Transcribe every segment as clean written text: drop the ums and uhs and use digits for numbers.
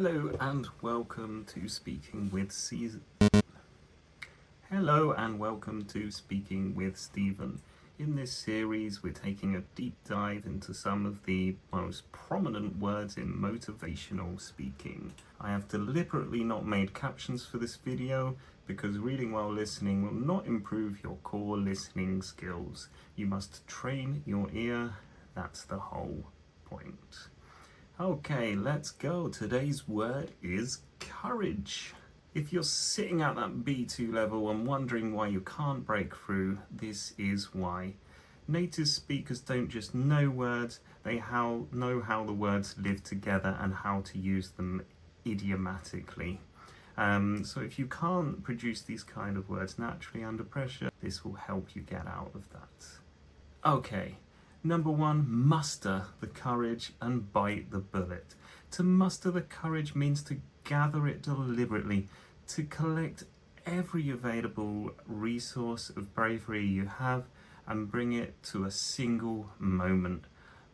Hello and welcome to Speaking with Stephen. In this series, we're taking a deep dive into some of the most prominent words in motivational speaking. I have deliberately not made captions for this video because reading while listening will not improve your core listening skills. You must train your ear, that's the whole point. Okay, let's go. Today's word is courage. If you're sitting at that B2 level and wondering why you can't break through, this is why. Native speakers don't just know words, they know how the words live together and how to use them idiomatically. So if you can't produce these kind of words naturally under pressure, this will help you get out of that. Okay. Number one, muster the courage and bite the bullet. To muster the courage means to gather it deliberately, to collect every available resource of bravery you have and bring it to a single moment.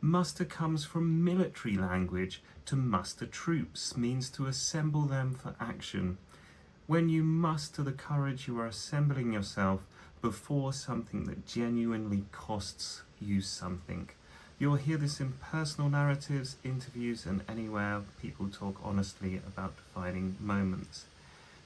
Muster comes from military language. To muster troops means to assemble them for action. When you muster the courage, you are assembling yourself before something that genuinely costs you something. You'll hear this in personal narratives, interviews, and anywhere people talk honestly about defining moments.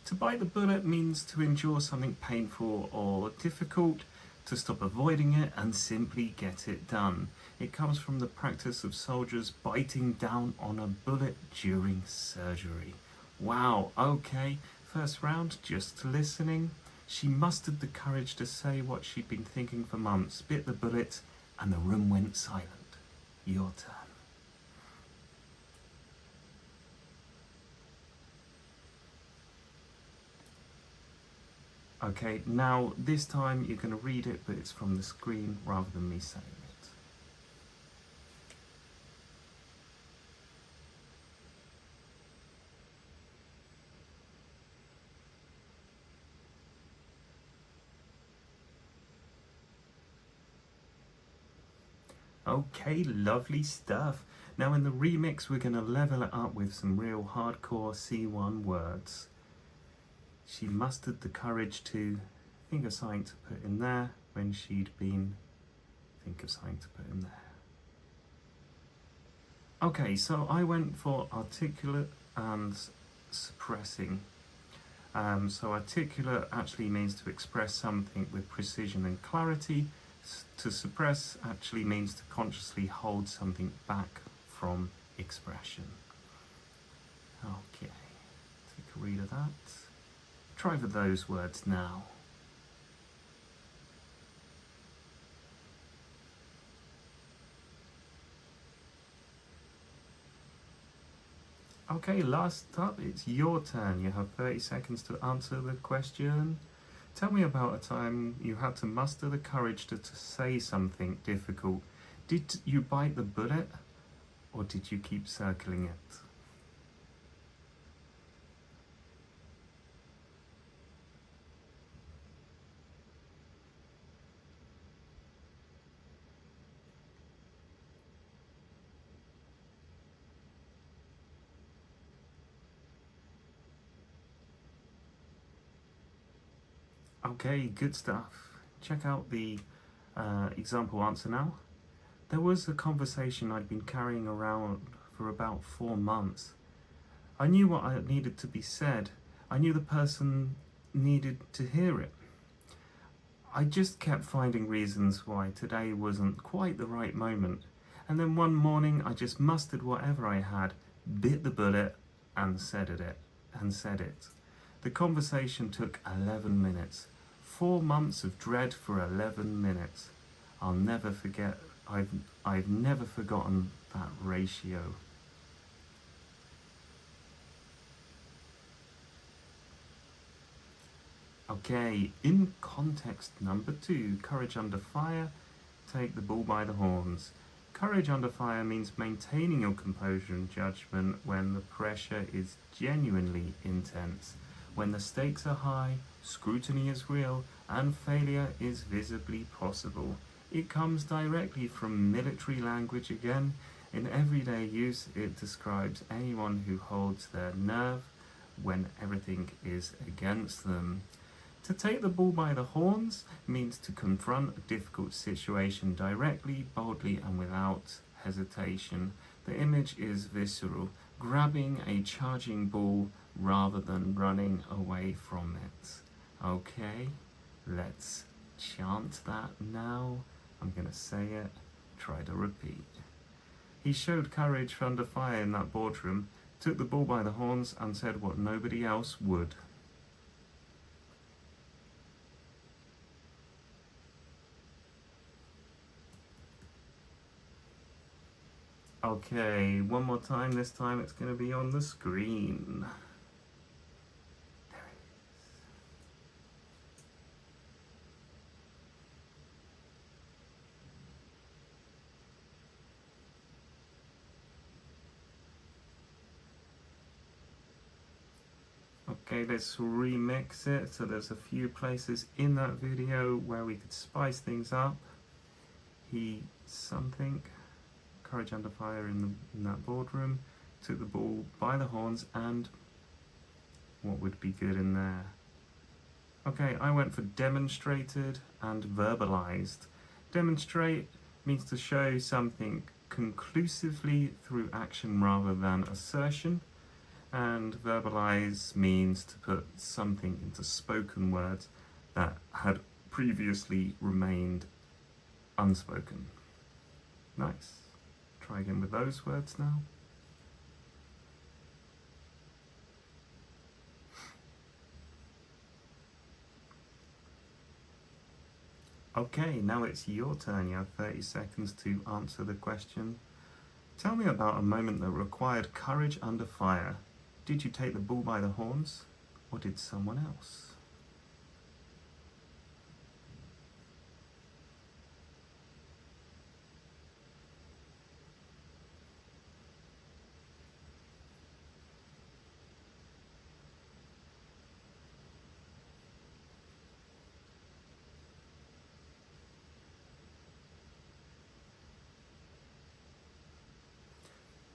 To bite the bullet means to endure something painful or difficult, to stop avoiding it and simply get it done. It comes from the practice of soldiers biting down on a bullet during surgery. Wow, okay, first round, just listening. She mustered the courage to say what she'd been thinking for months, bit the bullet, and the room went silent. Your turn. Okay, now this time you're going to read it, but it's from the screen rather than me saying it. Okay, lovely stuff. Now in the remix, we're going to level it up with some real hardcore C1 words. She mustered the courage to think of something to put in there when she'd been think of something to put in there. Okay, so I went for articulate and suppressing. So articulate actually means to express something with precision and clarity. To suppress actually means to consciously hold something back from expression. Okay, take a read of that. Try for those words now. Okay, last up, it's your turn. You have 30 seconds to answer the question. Tell me about a time you had to muster the courage to say something difficult. Did you bite the bullet, or did you keep circling it? Okay, good stuff. Check out the example answer now. There was a conversation I'd been carrying around for about 4 months. I knew what needed to be said. I knew the person needed to hear it. I just kept finding reasons why today wasn't quite the right moment. And then one morning I just mustered whatever I had, bit the bullet, and said it. The conversation took 11 minutes. 4 months of dread for 11 minutes. I'll never forget. I've never forgotten that ratio. Okay, in context number 2, courage under fire, take the bull by the horns. Courage under fire means maintaining your composure and judgment when the pressure is genuinely intense. When the stakes are high, scrutiny is real, and failure is visibly possible. It comes directly from military language again. In everyday use, it describes anyone who holds their nerve when everything is against them. To take the bull by the horns means to confront a difficult situation directly, boldly, and without hesitation. The image is visceral, grabbing a charging bull rather than running away from it. Okay, let's chant that now. I'm gonna say it, try to repeat. He showed courage under fire in that boardroom, took the bull by the horns, and said what nobody else would. Okay, one more time. This time it's going to be on the screen. There it is. Okay, let's remix it. So there's a few places in that video where we could spice things up. He something. Courage under fire in that boardroom, took the bull by the horns, and what would be good in there? Okay, I went for demonstrated and verbalized. Demonstrate means to show something conclusively through action rather than assertion, and verbalize means to put something into spoken words that had previously remained unspoken. Nice. Try again with those words now. Okay, now it's your turn. You have 30 seconds to answer the question. Tell me about a moment that required courage under fire. Did you take the bull by the horns, or did someone else?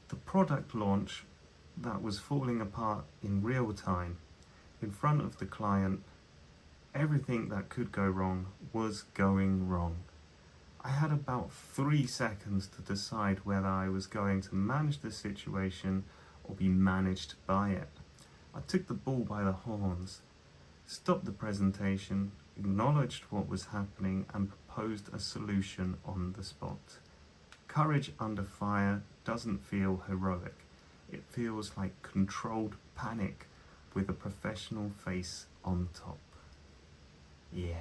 The product launch that was falling apart in real time, in front of the client, everything that could go wrong was going wrong. I had about 3 seconds to decide whether I was going to manage the situation or be managed by it. I took the bull by the horns, stopped the presentation, acknowledged what was happening, and proposed a solution on the spot. Courage under fire doesn't feel heroic. It feels like controlled panic with a professional face on top. Yeah.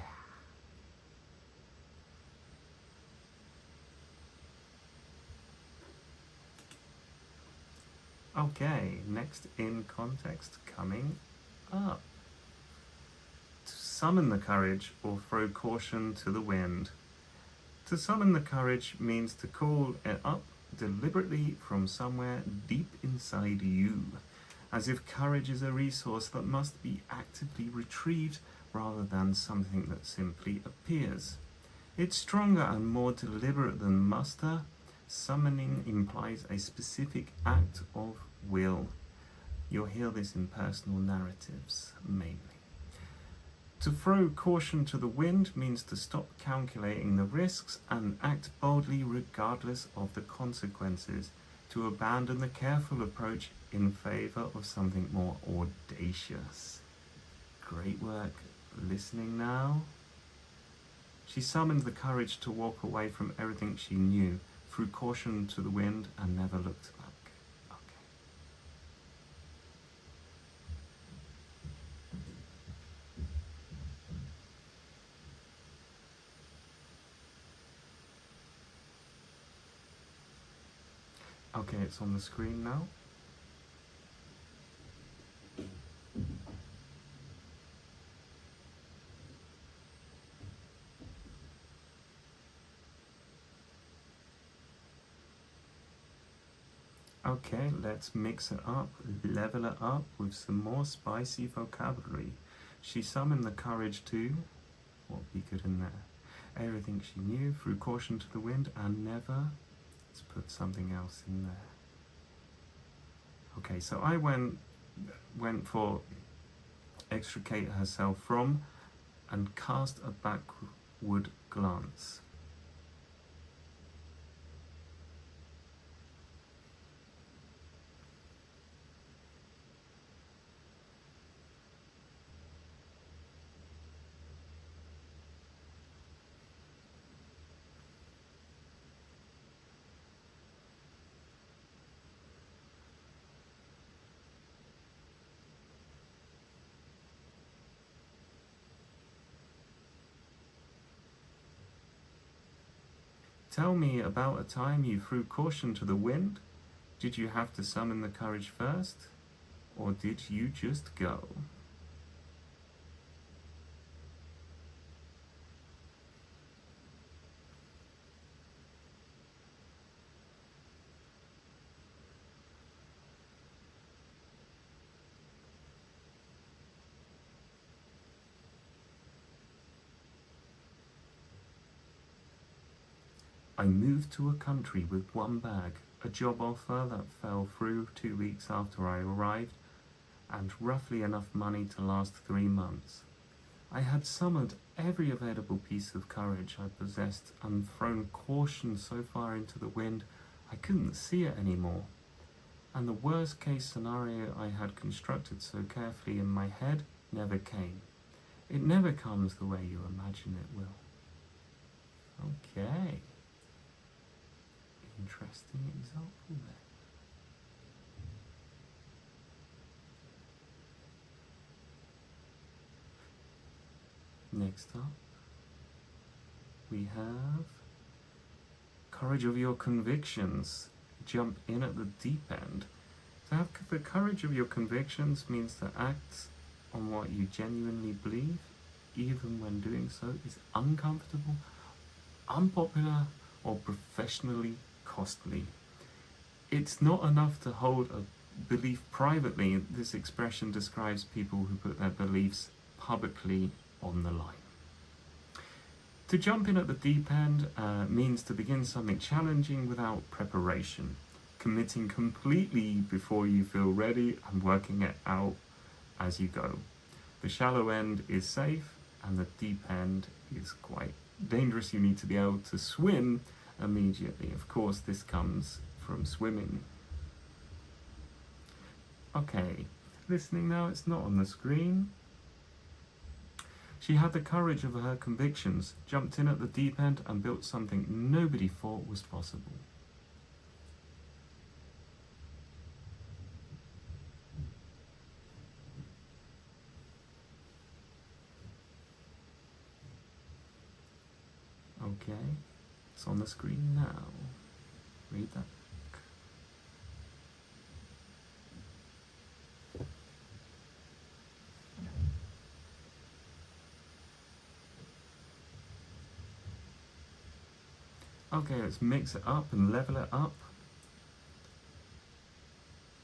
Okay, next in context coming up. To summon the courage or throw caution to the wind. To summon the courage means to call it up deliberately from somewhere deep inside you, as if courage is a resource that must be actively retrieved rather than something that simply appears. It's stronger and more deliberate than muster. Summoning implies a specific act of will. You'll hear this in personal narratives, mainly. To throw caution to the wind means to stop calculating the risks and act boldly regardless of the consequences, to abandon the careful approach in favour of something more audacious. Great work. Listening now. She summoned the courage to walk away from everything she knew, threw caution to the wind, and never looked back. Okay, it's on the screen now. Okay, let's mix it up, level it up with some more spicy vocabulary. She summoned the courage to, what would be good in there? Everything she knew, threw caution to the wind, and never Let's put something else in there. Okay, so I went for extricate herself from and cast a backward glance. Tell me about a time you threw caution to the wind. Did you have to summon the courage first, or did you just go? I moved to a country with one bag, a job offer that fell through 2 weeks after I arrived, and roughly enough money to last 3 months. I had summoned every available piece of courage I possessed and thrown caution so far into the wind I couldn't see it anymore. And the worst case scenario I had constructed so carefully in my head never came. It never comes the way you imagine it will. Okay. Interesting example there. Next up, we have courage of your convictions. Jump in at the deep end. To have the courage of your convictions means to act on what you genuinely believe, even when doing so is uncomfortable, unpopular, or professionally costly. It's not enough to hold a belief privately. This expression describes people who put their beliefs publicly on the line. To jump in at the deep end means to begin something challenging without preparation, committing completely before you feel ready and working it out as you go. The shallow end is safe and the deep end is quite dangerous. You need to be able to swim immediately. Of course, this comes from swimming. Okay, listening now, it's not on the screen. She had the courage of her convictions, jumped in at the deep end and built something nobody thought was possible. Okay, it's on the screen now. Read that. Okay, let's mix it up and level it up.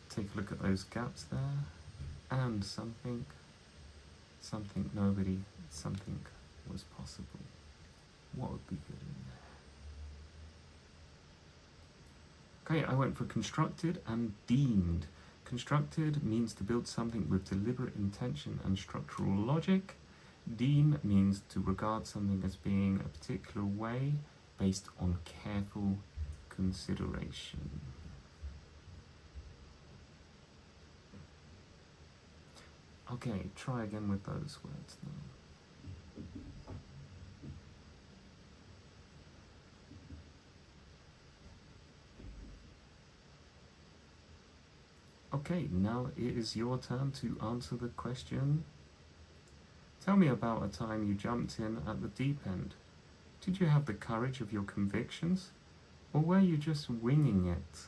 Take a look at those gaps there. And something nobody, something was possible. What would be good in there? Okay, I went for constructed and deemed. Constructed means to build something with deliberate intention and structural logic. Deem means to regard something as being a particular way based on careful consideration. Okay, try again with those words now. Okay, now it is your turn to answer the question. Tell me about a time you jumped in at the deep end. Did you have the courage of your convictions, or were you just winging it?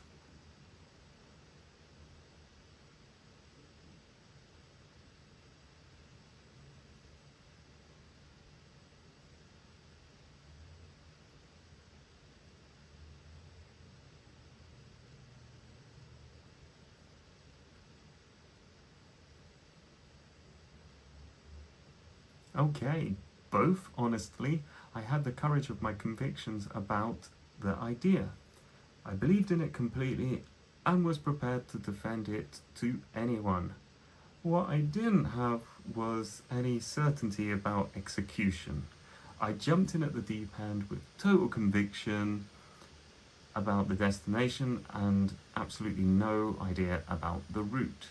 Okay, both, honestly. I had the courage of my convictions about the idea. I believed in it completely and was prepared to defend it to anyone. What I didn't have was any certainty about execution. I jumped in at the deep end with total conviction about the destination and absolutely no idea about the route,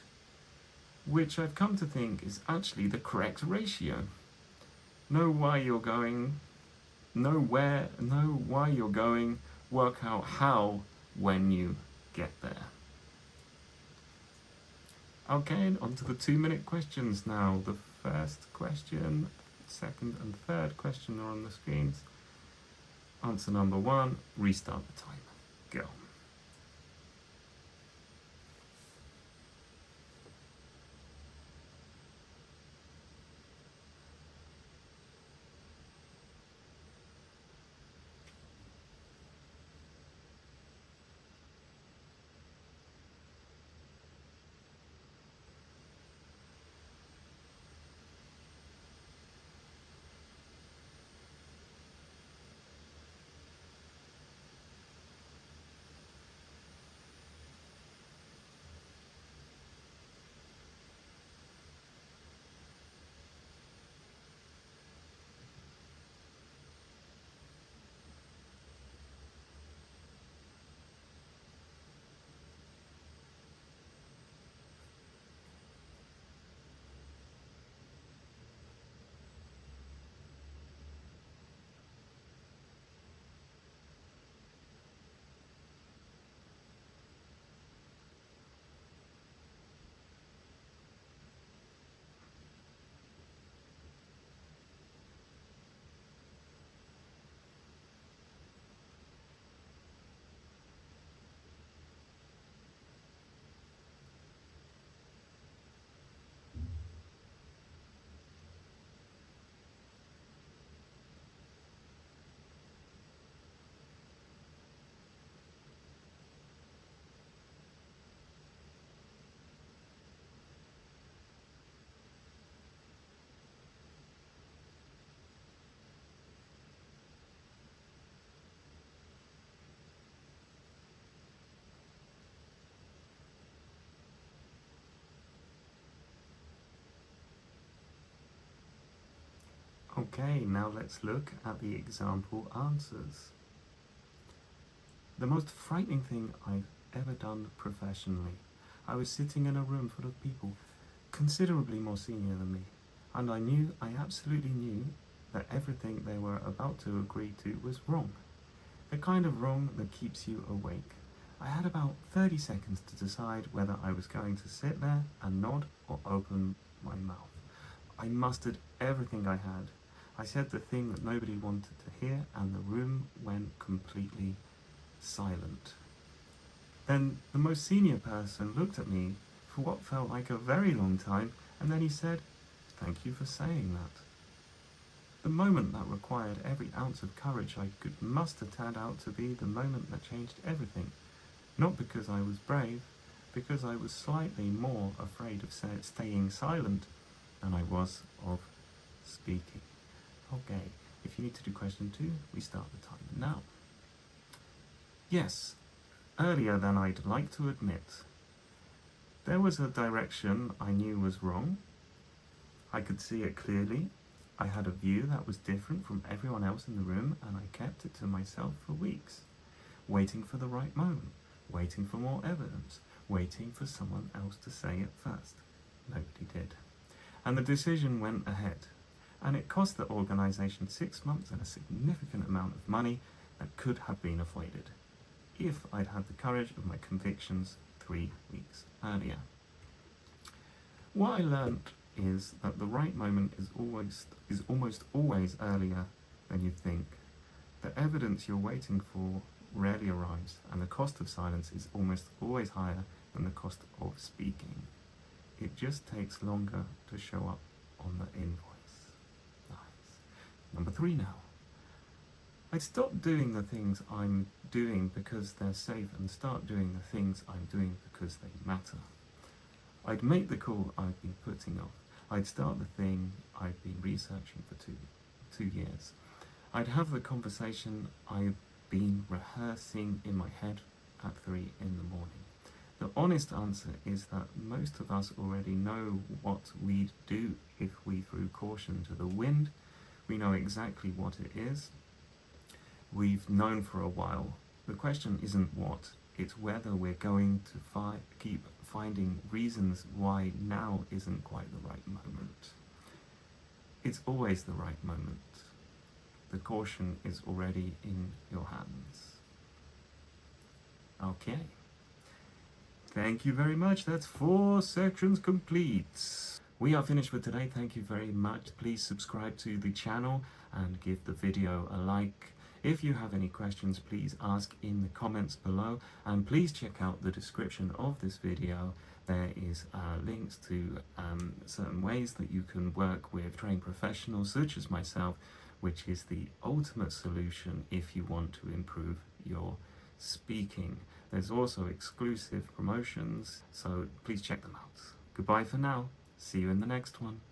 which I've come to think is actually the correct ratio. Know why you're going, know where, know why you're going, work out how when you get there. Okay, on to the 2-minute questions now. The first question, second and third question are on the screens. Answer number 1, restart the timer. Go. Okay, now let's look at the example answers. The most frightening thing I've ever done professionally. I was sitting in a room full of people considerably more senior than me, and I absolutely knew that everything they were about to agree to was wrong. The kind of wrong that keeps you awake. I had about 30 seconds to decide whether I was going to sit there and nod or open my mouth. I mustered everything I had. I said the thing that nobody wanted to hear, and the room went completely silent. Then the most senior person looked at me for what felt like a very long time, and then he said, "Thank you for saying that." The moment that required every ounce of courage I could muster turned out to be the moment that changed everything. Not because I was brave, because I was slightly more afraid of staying silent than I was of speaking. Okay, if you need to do question 2, we start the timer now. Yes, earlier than I'd like to admit. There was a direction I knew was wrong. I could see it clearly. I had a view that was different from everyone else in the room, and I kept it to myself for weeks, waiting for the right moment, waiting for more evidence, waiting for someone else to say it first. Nobody did. And the decision went ahead. And it cost the organisation 6 months and a significant amount of money that could have been avoided if I'd had the courage of my convictions 3 weeks earlier. What I learned is that the right moment is almost always earlier than you think. The evidence you're waiting for rarely arrives, and the cost of silence is almost always higher than the cost of speaking. It just takes longer to show up on the invoice. Nice. Number 3 now. I'd stop doing the things I'm doing because they're safe and start doing the things I'm doing because they matter. I'd make the call I've been putting off. I'd start the thing I've been researching for two years. I'd have the conversation I've been rehearsing in my head at 3 in the morning. The honest answer is that most of us already know what we'd do if we threw caution to the wind. We know exactly what it is. We've known for a while. The question isn't what, it's whether we're going to keep finding reasons why now isn't quite the right moment. It's always the right moment. The caution is already in your hands. Okay. Thank you very much. That's 4 sections complete. We are finished for today. Thank you very much. Please subscribe to the channel and give the video a like. If you have any questions, please ask in the comments below, and please check out the description of this video. There is links to certain ways that you can work with trained professionals such as myself, which is the ultimate solution if you want to improve your speaking. There's also exclusive promotions, so please check them out. Goodbye for now. See you in the next one.